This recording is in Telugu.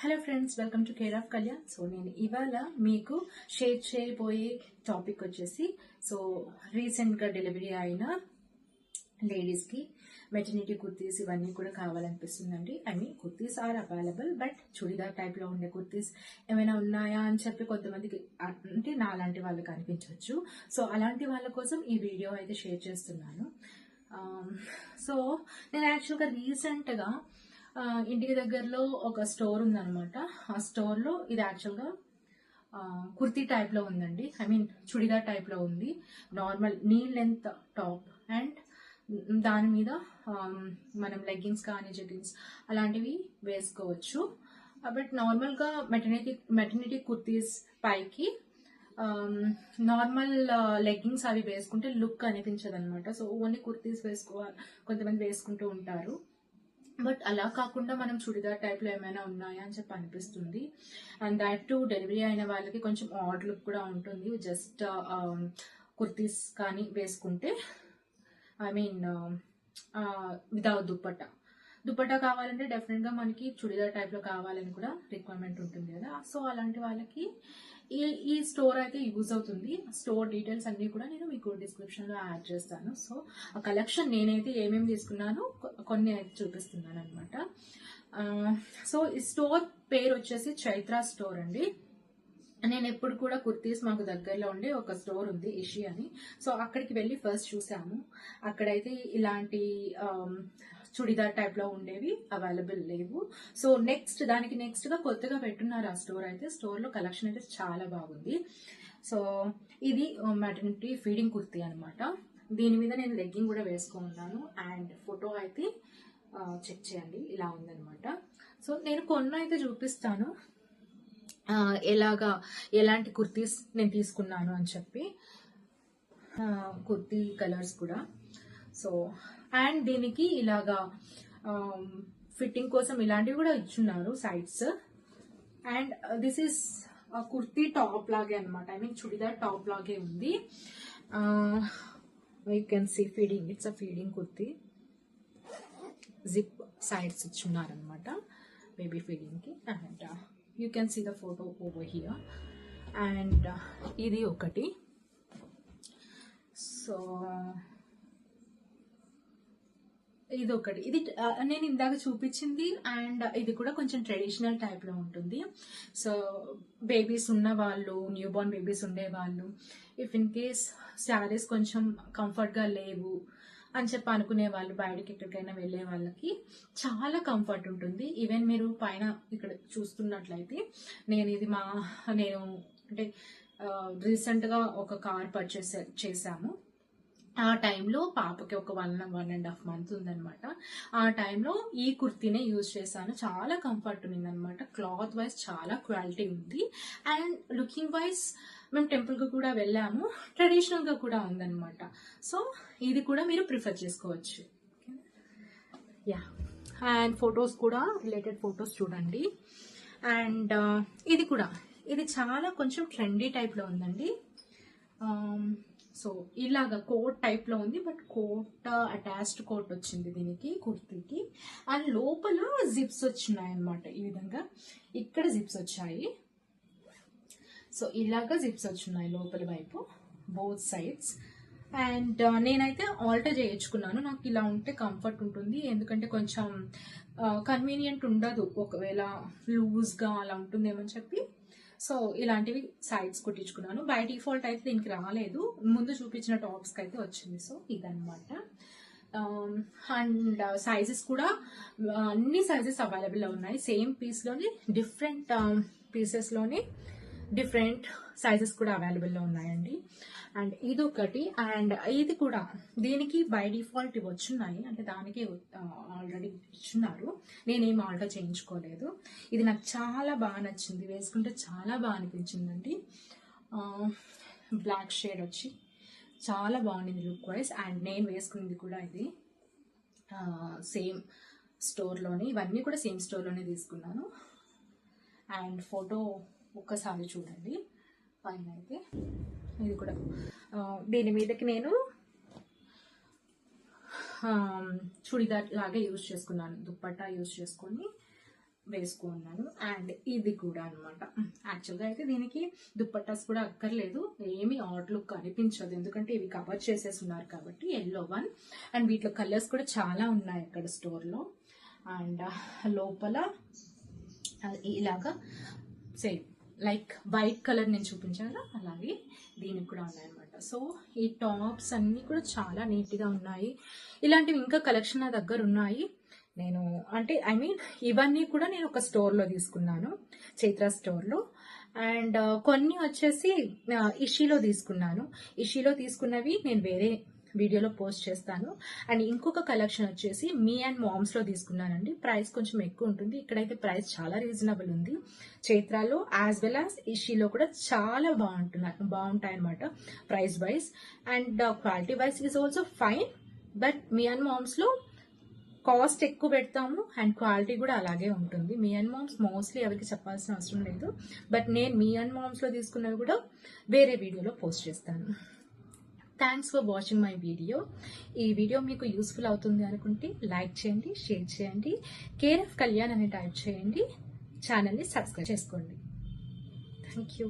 Hello friends, welcome to care of Kalyan. So నేను ఇవాళ మీకు షేర్ చేయబోయే టాపిక్ వచ్చేసి రీసెంట్గా డెలివరీ అయిన లేడీస్కి మెటర్నిటీ కుర్తీస్ ఇవన్నీ కూడా కావాలనిపిస్తుందండి. I mean kurtis are available, but churidar టైప్లో ఉండే కుర్తీస్ ఏమైనా ఉన్నాయా అని చెప్పి కొంతమందికి అంటే నా అలాంటి వాళ్ళకి అనిపించవచ్చు. సో అలాంటి వాళ్ళ కోసం ఈ వీడియో అయితే షేర్ చేస్తున్నాను. సో నేను యాక్చువల్గా రీసెంట్గా ఇంటికి దగ్గరలో ఒక స్టోర్ ఉందన్నమాట. ఆ స్టోర్లో ఇది యాక్చువల్గా కుర్తీ టైప్లో ఉందండి. ఐ మీన్ చుడిదార్ టైప్లో ఉంది. Normal knee length top and దాని మీద మనం లెగ్గిన్స్ కానీ జెగిన్స్ అలాంటివి వేసుకోవచ్చు. బట్ నార్మల్గా మెటర్నిటీ కుర్తీస్ పైకి నార్మల్ లెగ్గింగ్స్ అవి వేసుకుంటే లుక్ అనిపించదు అనమాట. సో ఓన్లీ కుర్తీస్ వేసుకోవాలి, కొంతమంది వేసుకుంటూ ఉంటారు. బట్ అలా కాకుండా మనం చుడిదార్ టైప్లో ఏమైనా ఉన్నాయా అని చెప్పి అనిపిస్తుంది. అండ్ దాట్ టు డెలివరీ అయిన వాళ్ళకి కొంచెం ఆడ్ లుక్ కూడా ఉంటుంది. జస్ట్ కుర్తీస్ కానీ వేసుకుంటే, ఐ మీన్ వితౌట్ దుప్పట్టా కావాలంటే డెఫినెట్గా మనకి చుడిదార్ టైప్లో కావాలని కూడా రిక్వైర్మెంట్ ఉంటుంది కదా. సో అలాంటి వాళ్ళకి ఈ స్టోర్ అయితే యూజ్ అవుతుంది. స్టోర్ డీటెయిల్స్ అన్ని కూడా నేను మీకు డిస్క్రిప్షన్లో యాడ్ చేస్తాను. సో ఆ కలెక్షన్ నేనైతే ఏమేమి తీసుకున్నానో కొన్ని అయితే చూపిస్తున్నాను అనమాట. సో ఈ స్టోర్ పేరు వచ్చేసి చైత్ర స్టోర్ అండి. నేను ఎప్పుడు కూడా కుర్తీస్ మాకు దగ్గరలో ఉండే ఒక స్టోర్ ఉంది, ఇషి అని. సో అక్కడికి వెళ్ళి ఫస్ట్ చూసాము. అక్కడైతే ఇలాంటి చుడిదార్ టైప్లో ఉండేవి అవైలబుల్ లేవు. సో దానికి నెక్స్ట్ గా కొత్తగా పెట్టున్నారు ఆ స్టోర్ అయితే. స్టోర్లో కలెక్షన్ అయితే చాలా బాగుంది. సో ఇది మెటర్నిటీ ఫీడింగ్ కుర్తీ అనమాట. దీని మీద నేను లెగ్గింగ్ కూడా వేసుకున్నాను. అండ్ ఫోటో అయితే చెక్ చేయండి, ఇలా ఉందనమాట. సో నేను కొన్ని అయితే చూపిస్తాను ఎలాంటి కుర్తీస్ నేను తీసుకున్నాను అని చెప్పి, కుర్తీ కలర్స్ కూడా. సో అండ్ దీనికి ఇలాగా ఫిట్టింగ్ కోసం ఇలాంటివి కూడా ఇచ్చున్నారు sides. And this is kurti top లాగే అనమాట. ఐ మీన్ చుడిదార్ టాప్ లాగే ఉంది. You can see feeding, it's a feeding kurti. Zip sides ఇచ్చున్నారు అనమాట బేబీ ఫీడింగ్కి. And you can see the photo over here. And ఇది ఒకటి. సో ఇది నేను ఇందాక చూపించింది. అండ్ ఇది కూడా కొంచెం ట్రెడిషనల్ టైప్లో ఉంటుంది. సో బేబీస్ ఉన్న వాళ్ళు, న్యూ బోర్న్ బేబీస్ ఉండే వాళ్ళు, ఇఫ్ ఇన్ కేస్ శారీస్ కొంచెం కంఫర్ట్గా లేవు అని చెప్పి అనుకునే వాళ్ళు, బయటకి ఎక్కడికైనా వెళ్ళే వాళ్ళకి చాలా కంఫర్ట్ ఉంటుంది. ఈవెన్ మీరు పైన ఇక్కడ చూస్తున్నట్లయితే నేను అంటే రీసెంట్గా ఒక కార్ పర్చేస్ చేశాము. ఆ టైంలో పాపకి ఒక 1.5 months ఉందనమాట. ఆ టైంలో ఈ కుర్తీనే యూజ్ చేశాను. చాలా కంఫర్ట్ ఉందనమాట. క్లాత్ వైజ్ చాలా క్వాలిటీ ఉంది. అండ్ లుకింగ్ వైజ్ మేము టెంపుల్కి కూడా వెళ్ళాము, ట్రెడిషనల్గా కూడా ఉందనమాట. సో ఇది కూడా మీరు ప్రిఫర్ చేసుకోవచ్చు. యా, అండ్ ఫొటోస్ కూడా, రిలేటెడ్ ఫొటోస్ చూడండి. అండ్ ఇది చాలా కొంచెం ట్రెండీ టైప్లో ఉందండి. సో ఇలాగా కోట్ టైప్లో ఉంది, బట్ కోట్ అటాచ్డ్ కోట్ వచ్చింది దీనికి, కుర్తీకి. అండ్ లోపల జిప్స్ వచ్చినాయి అనమాట. ఈ విధంగా ఇక్కడ జిప్స్ వచ్చాయి. సో ఇలాగా జిప్స్ వచ్చినాయి లోపల వైపు, బోత్ సైడ్స్. అండ్ నేనైతే ఆల్టర్ చేయించుకున్నాను. నాకు ఇలా ఉంటే కంఫర్ట్ ఉంటుంది, ఎందుకంటే కొంచెం కన్వీనియంట్ ఉండదు ఒకవేళ లూజ్గా అలా ఉంటుందేమని చెప్పి. సో ఇలాంటివి సైడ్స్ కుట్టించుకున్నాను. బై డిఫాల్ట్ అయితే దీనికి రాలేదు, ముందు చూపించిన టాప్స్కి అయితే వచ్చింది. సో ఇదనమాట. అండ్ సైజెస్ కూడా అన్ని సైజెస్ అవైలబుల్లో ఉన్నాయి. సేమ్ పీస్లోని డిఫరెంట్ పీసెస్లోని డిఫరెంట్ సైజెస్ కూడా అవైలబుల్లో ఉన్నాయండి. అండ్ ఇది ఒకటి. అండ్ ఇది కూడా దీనికి బై డిఫాల్ట్ ఇవి వచ్చున్నాయి, అంటే దానికి ఆల్రెడీ ఇచ్చున్నారు. నేనేం ఆల్టర్ చేయించుకోలేదు. ఇది నాకు చాలా బాగా నచ్చింది, వేసుకుంటే చాలా బాగా అనిపించిందండి. బ్లాక్ షేడ్ వచ్చి చాలా బాగుంది లుక్ వైజ్. అండ్ నేను వేసుకున్నది కూడా ఇది సేమ్ స్టోర్లోనే, ఇవన్నీ కూడా సేమ్ స్టోర్లోనే తీసుకున్నాను. అండ్ ఫోటో ఒక్కసారి చూడండి పైన అయితే. ఇది కూడా దీని మీదకి నేను చుడిదార్ లాగే యూజ్ చేసుకున్నాను, దుప్పట్టా యూజ్ చేసుకొని వేసుకున్నాను. అండ్ ఇది కూడా అనమాట. యాక్చువల్గా అయితే దీనికి దుప్పట్టాస్ కూడా అక్కర్లేదు, ఏమి ఆడ్ లుక్ కనిపించదు, ఎందుకంటే ఇవి కవర్ చేసేస్తున్నారు కాబట్టి. ఎల్లో వన్, అండ్ వీటిలో కలర్స్ కూడా చాలా ఉన్నాయి అక్కడ స్టోర్లో. అండ్ లోపల ఇలాగా సేమ్ లైక్ వైట్ కలర్ నేను చూపించాను అలాగే దీనికి కూడా ఉన్నాయన్నమాట. సో ఈ టాప్స్ అన్నీ కూడా చాలా నీట్గా ఉన్నాయి. ఇలాంటివి ఇంకా కలెక్షన్ నా దగ్గర ఉన్నాయి. నేను అంటే ఇవన్నీ కూడా నేను ఒక స్టోర్లో తీసుకున్నాను, చైత్ర స్టోర్లో. అండ్ కొన్ని వచ్చేసి ఇషీలో తీసుకున్నాను. ఇషీలో తీసుకున్నవి నేను వేరే వీడియోలో పోస్ట్ చేస్తాను. అండ్ ఇంకొక కలెక్షన్ వచ్చేసి మీ అండ్ మామ్స్లో తీసుకున్నానండి. ప్రైస్ కొంచెం ఎక్కువ ఉంటుంది, ఇక్కడైతే ప్రైస్ చాలా రీజనబుల్ ఉంది. చైత్రాలో యాజ్ వెల్ యాజ్ ఇషీలో కూడా చాలా బాగుంటాయి అనమాట price wise. And quality wise is also fine. But me and మామ్స్లో కాస్ట్ ఎక్కువ పెడతాము అండ్ క్వాలిటీ కూడా అలాగే ఉంటుంది. మీ అండ్ మామ్స్ మోస్ట్లీ ఎవరికి చెప్పాల్సిన అవసరం లేదు, బట్ నేను మీ అండ్ మామ్స్లో తీసుకున్నవి కూడా వేరే వీడియోలో పోస్ట్ చేస్తాను. Thanks for watching my video. ఈ వీడియో మీకు యూస్ఫుల్ అవుతుంది అనుకుంటే లైక్ చేయండి, షేర్ చేయండి, కేర్ ఆఫ్ కళ్యాణ్ అని టైప్ చేయండి, ఛానల్ని సబ్స్క్రైబ్ చేసుకోండి. Thank you.